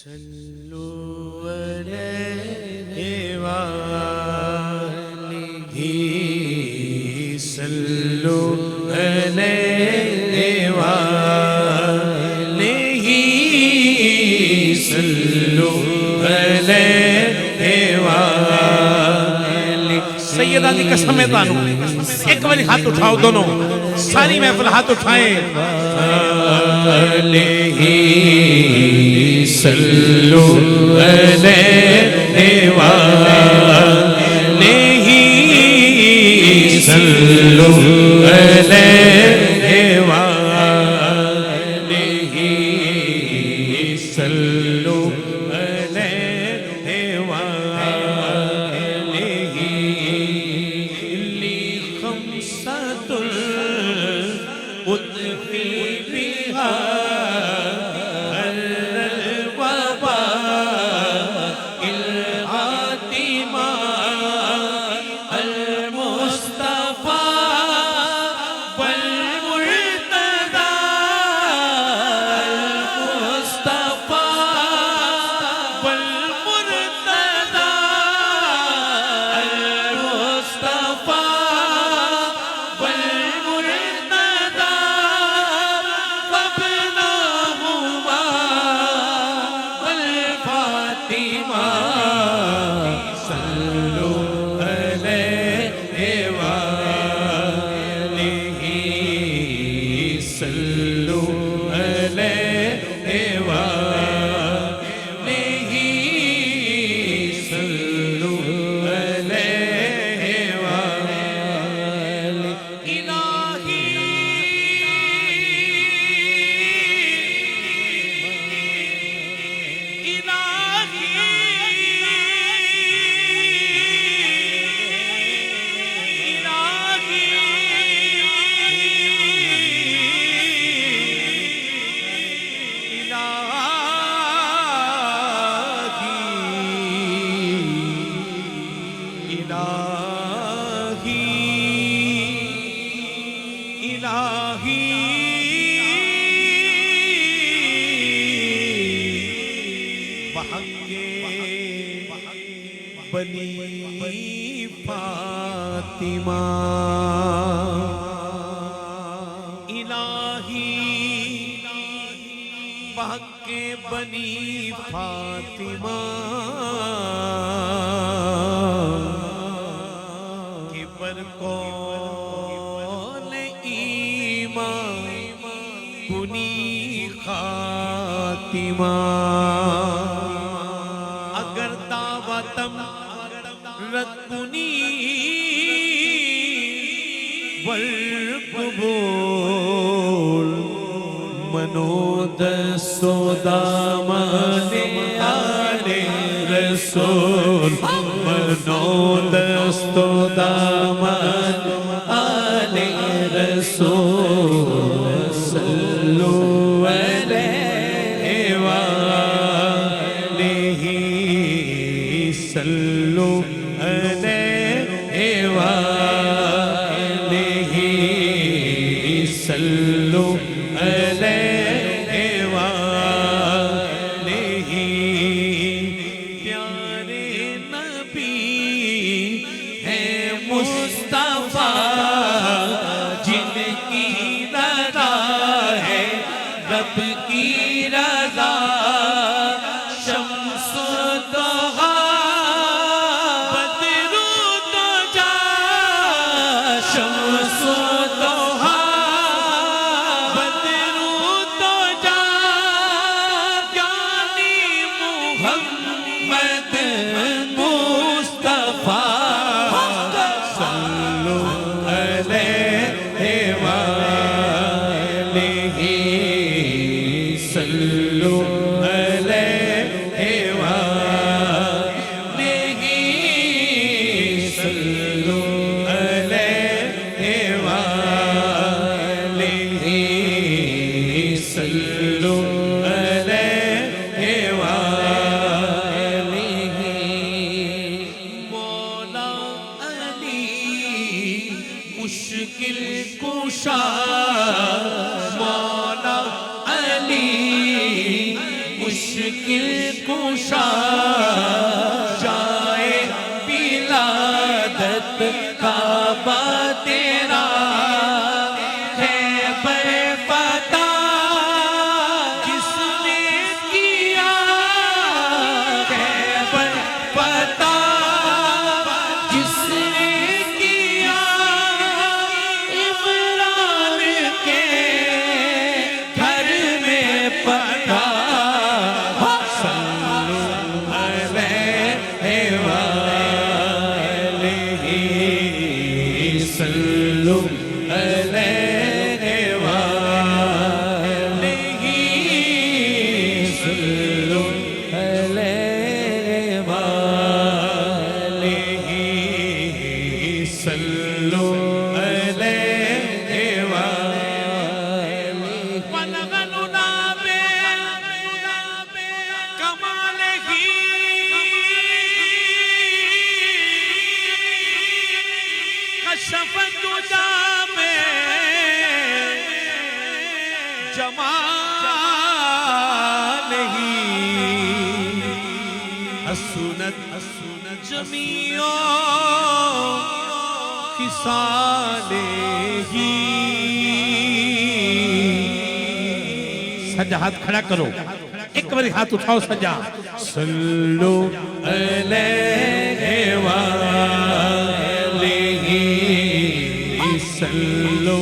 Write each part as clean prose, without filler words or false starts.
صلوا عليه وآله صلوا عليه وآله صلوا عليه وآله سیدہ دی قسم میں تانو ایک باری ہاتھ اٹھاؤ دونوں ساری محفل ہاتھ اٹھائیں علیہ صلوا علیہ وآلہ صلوا علیہ وآلہ صلوا علیہ وآلہ لی خمسۃ اطفی بہا بنی فاطمہ الہی بحق بنی فاطمہ کہ برکول ایمان کنی خاتمہ اگر دعوتم رکنی والقبول منو دستو دامن آل رسول منو دستو دامن آل رسول صلو علیہ وآلہ صلو علیہ وآلہ صلو علیہ وآلہ پیارے کشا جائے ولادت کعبہ تیرا ہے برپتا جس نے کیا ہے برپتا جس نے کیا عمران کے گھر میں پتا صلو علیہ وآلہ صلو علیہ وآلہ صلو علیہ وآلہ ونغلنا بکمالہ کشف الدجا میں جمالہ حسنت جمیع خصالہ سجا ہاتھ کھڑا کرو ایک باری ہاتھ اٹھاؤ سجا صلو علیہ وآلہ صلو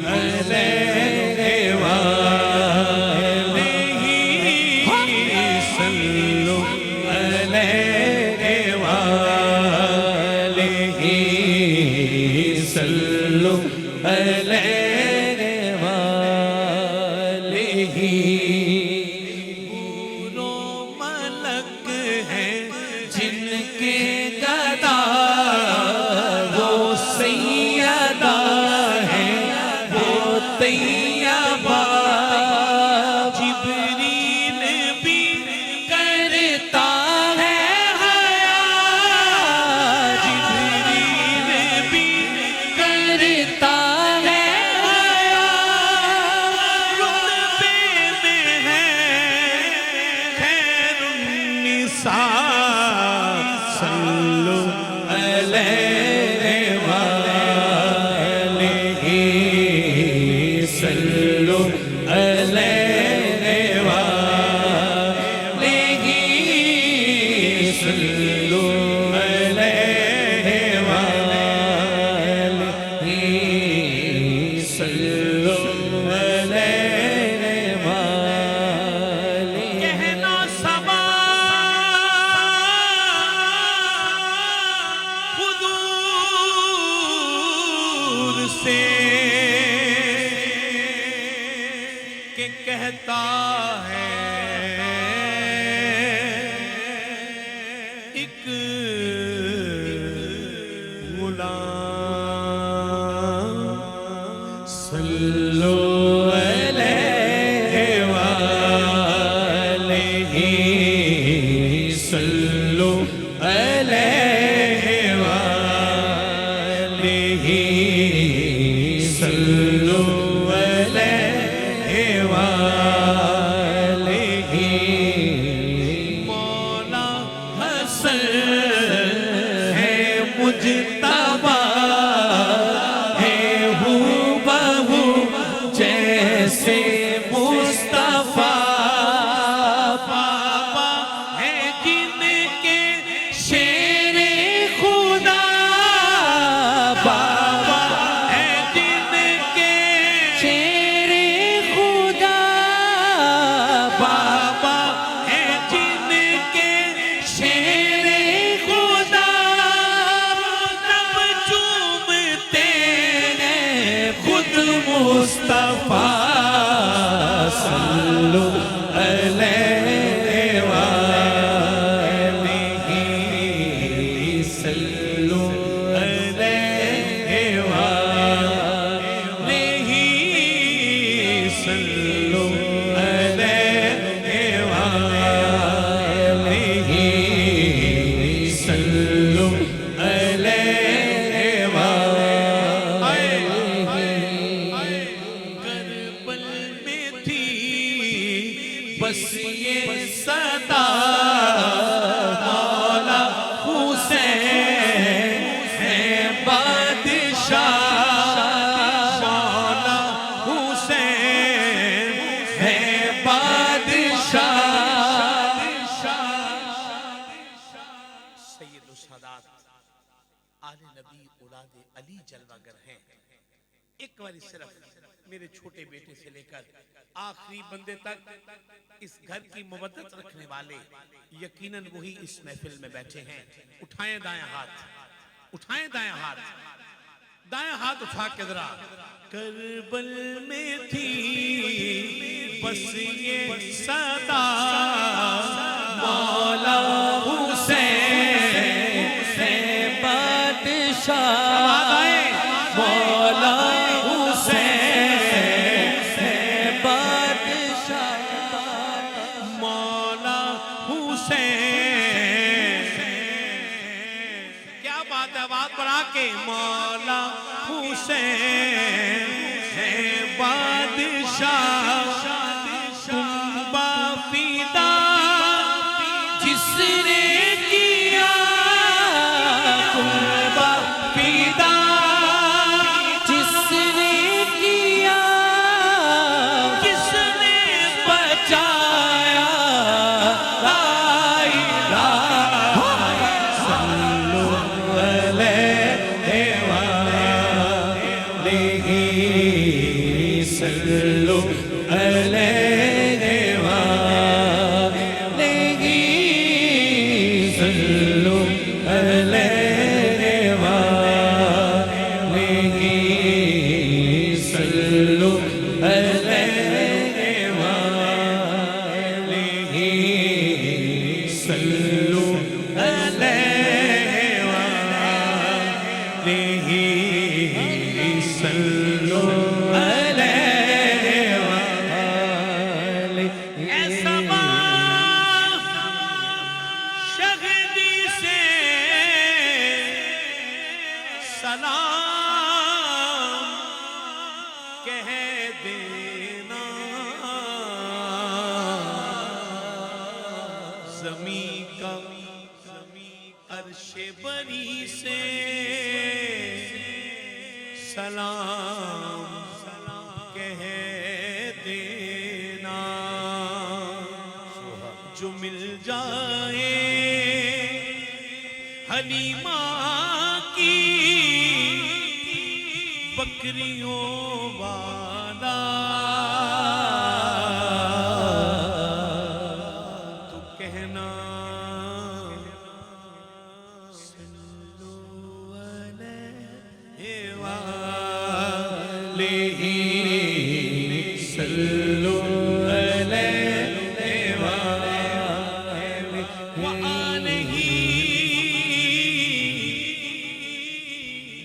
علیہ وآلہ صلو علیہ وآلہ صلو علیہ وآلہ پورو ملک ہیں جن کے گدا وہ سیدہ طیبہ جبریل بھی کرتا ہے حیا جبریل بھی کرتا ہے حیا رتبے میں ہے خیر النساء صلو علیہ وآلہ صلو علیہ وآلہ صلو علیہ وآلہ صلو علیہ وآلہ کہنا سبا حضور سے کہتا ہے آل نبی اولاد علی جلوہ گر ہیں. ایک باری صرف میرے چھوٹے بیٹے سے لے کر آخری بندے تک اس گھر کی مودت رکھنے والے یقیناً وہی اس محفل میں بیٹھے ہیں. اٹھائیں دائیں ہاتھ, اٹھائیں دائیں ہاتھ, دائیں ہاتھ اٹھا کے ذرا. کربل میں تھی بس یہ صدا مولا حسین ہے بادشاہ مولا حسین ہے بادشاہ مولا حسین. کیا بات ہے, بات بڑھا کے. مولا حسین ہے بادشاہ کنبہ فیدا جس نے کیا کنبہ فیدا جس نے کیا کس نے بچایا لا الہ صلو علیہ وآلہ صلو علیہ وآلہ صلو علیہ وآلہ صلو علیہ وآلہ صلو علیہ وآلہ صلو علیہ وآلہ. اے سما شہدی سے سلام کہہ دینا, زمین کا عرش بری سے سلام کہہ دینا. جو مل جائے حلیمہ کی بکریوں والا تو کہنا صلو علیہ وآلہ صلو علیہ وآلہ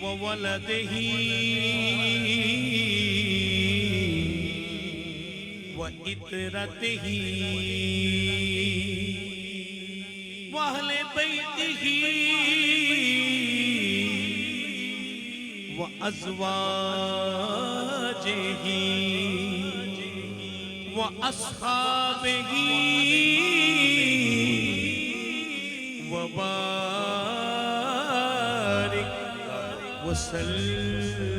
وولدہ وعطرتہ وأہل بیتہ وأزواجہ وأصحابہ وبارک وسلم